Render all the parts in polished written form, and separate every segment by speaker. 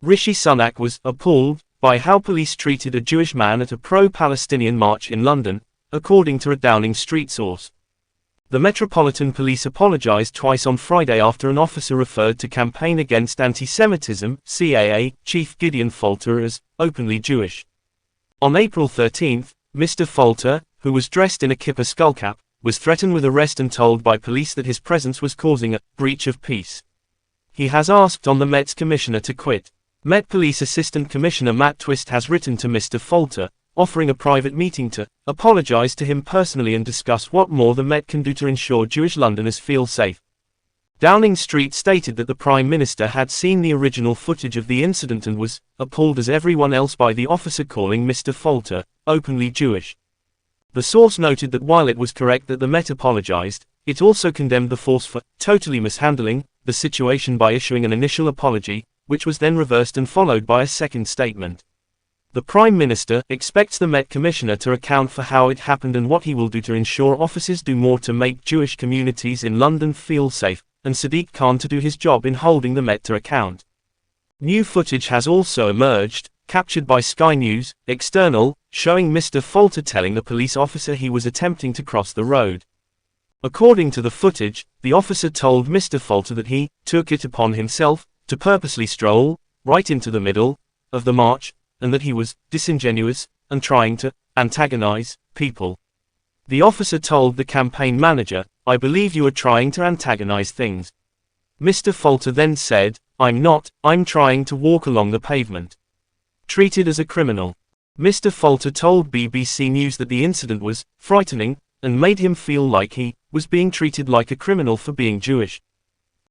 Speaker 1: Rishi Sunak was appalled by how police treated a Jewish man at a pro-Palestinian march in London, according to a Downing Street source. The Metropolitan Police apologized twice on Friday after an officer referred to Campaign Against Anti-Semitism (CAA) chief Gideon Falter as openly Jewish. On April 13, Mr. Falter, who was dressed in a kippah skullcap, was threatened with arrest and told by police that his presence was causing a breach of peace. He has asked on the Met's commissioner to quit. Met Police Assistant Commissioner Matt Twist has written to Mr. Falter, offering a private meeting to apologize to him personally and discuss what more the Met can do to ensure Jewish Londoners feel safe. Downing Street stated that the Prime Minister had seen the original footage of the incident and was appalled as everyone else by the officer calling Mr. Falter openly Jewish. The source noted that while it was correct that the Met apologized, it also condemned the force for totally mishandling the situation by issuing an initial apology, which was then reversed and followed by a second statement. The Prime Minister expects the Met Commissioner to account for how it happened and what he will do to ensure officers do more to make Jewish communities in London feel safe, and Sadiq Khan to do his job in holding the Met to account. New footage has also emerged, captured by Sky News External, showing Mr. Falter telling the police officer he was attempting to cross the road. According to the footage, the officer told Mr. Falter that he took it upon himself to purposely stroll right into the middle of the march, and that he was disingenuous and trying to antagonize people. The officer told the campaign manager, "I believe you are trying to antagonize things." Mr. Falter then said, "I'm not, I'm trying to walk along the pavement." Treated as a criminal. Mr. Falter told BBC News that the incident was frightening and made him feel like he was being treated like a criminal for being Jewish.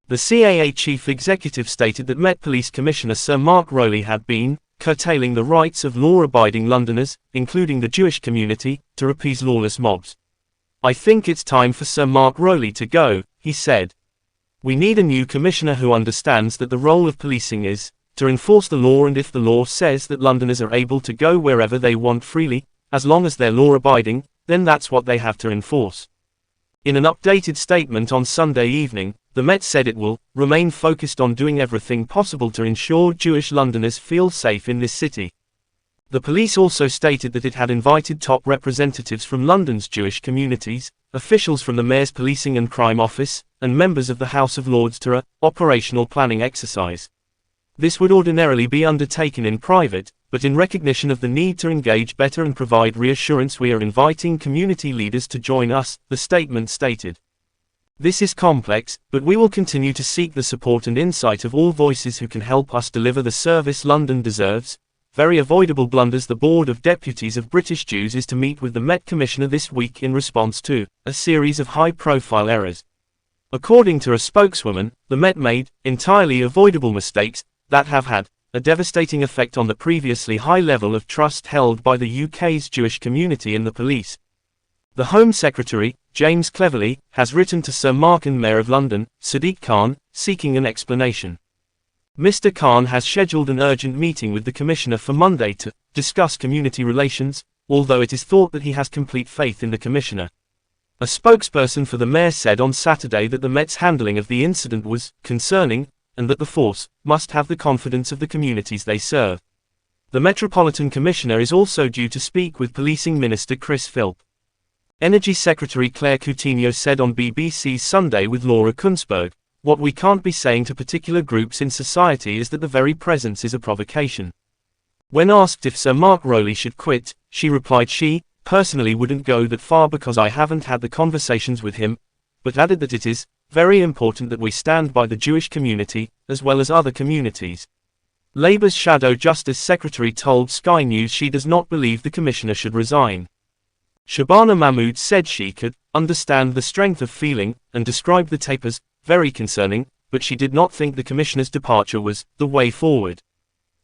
Speaker 1: The CAA chief executive stated that Met Police Commissioner Sir Mark Rowley had been curtailing the rights of law-abiding Londoners, including the Jewish community, to appease lawless mobs. "I think it's time for Sir Mark Rowley to go," he said. "We need a new commissioner who understands that the role of policing is to enforce the law, and if the law says that Londoners are able to go wherever they want freely, as long as they're law-abiding, then that's what they have to enforce." In an updated statement on Sunday evening, the Met said it will remain focused on doing everything possible to ensure Jewish Londoners feel safe in this city. The police also stated that it had invited top representatives from London's Jewish communities, officials from the Mayor's Policing and Crime Office, and members of the House of Lords to an operational planning exercise. This would ordinarily be undertaken in private, but in recognition of the need to engage better and provide reassurance, we are inviting community leaders to join us, the statement stated. "This is complex, but we will continue to seek the support and insight of all voices who can help us deliver the service London deserves." Very avoidable blunders. The Board of Deputies of British Jews is to meet with the Met Commissioner this week in response to a series of high-profile errors. According to a spokeswoman, the Met made entirely avoidable mistakes that have had a devastating effect on the previously high level of trust held by the UK's Jewish community in the police. The Home Secretary, James Cleverly, has written to Sir Mark and Mayor of London, Sadiq Khan, seeking an explanation. Mr. Khan has scheduled an urgent meeting with the Commissioner for Monday to discuss community relations, although it is thought that he has complete faith in the Commissioner. A spokesperson for the Mayor said on Saturday that the Met's handling of the incident was concerning, and that the force must have the confidence of the communities they serve. The Metropolitan Commissioner is also due to speak with Policing Minister Chris Philp. Energy Secretary Claire Coutinho said on BBC's Sunday with Laura Kunzberg, "What we can't be saying to particular groups in society is that the very presence is a provocation." When asked if Sir Mark Rowley should quit, she replied she personally wouldn't go that far because I haven't had the conversations with him, but added that it is very important that we stand by the Jewish community, as well as other communities. Labour's Shadow Justice Secretary told Sky News she does not believe the Commissioner should resign. Shabana Mahmood said she could understand the strength of feeling, and described the tape as very concerning, but she did not think the Commissioner's departure was the way forward.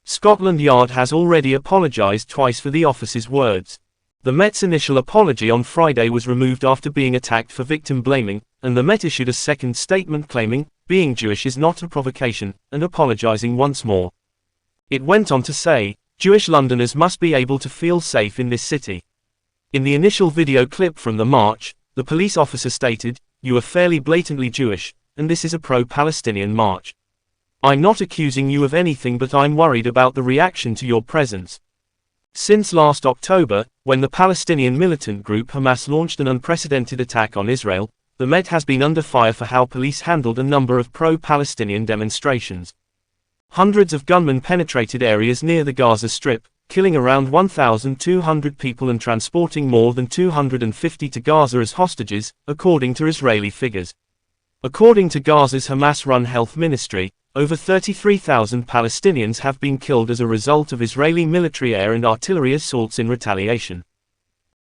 Speaker 1: Scotland Yard has already apologised twice for the officer's words. The Met's initial apology on Friday was removed after being attacked for victim blaming, and the Met issued a second statement claiming being Jewish is not a provocation, and apologising once more. It went on to say, "Jewish Londoners must be able to feel safe in this city." In the initial video clip from the march, the police officer stated, "You are fairly blatantly Jewish, and this is a pro-Palestinian march. I'm not accusing you of anything, but I'm worried about the reaction to your presence. Since last October, when the Palestinian militant group Hamas launched an unprecedented attack on Israel, the Med has been under fire for how police handled a number of pro-Palestinian demonstrations. Hundreds of gunmen penetrated areas near the Gaza Strip, killing around 1,200 people and transporting more than 250 to Gaza as hostages, according to Israeli figures. According to Gaza's Hamas-run health ministry, over 33,000 Palestinians have been killed as a result of Israeli military air and artillery assaults in retaliation.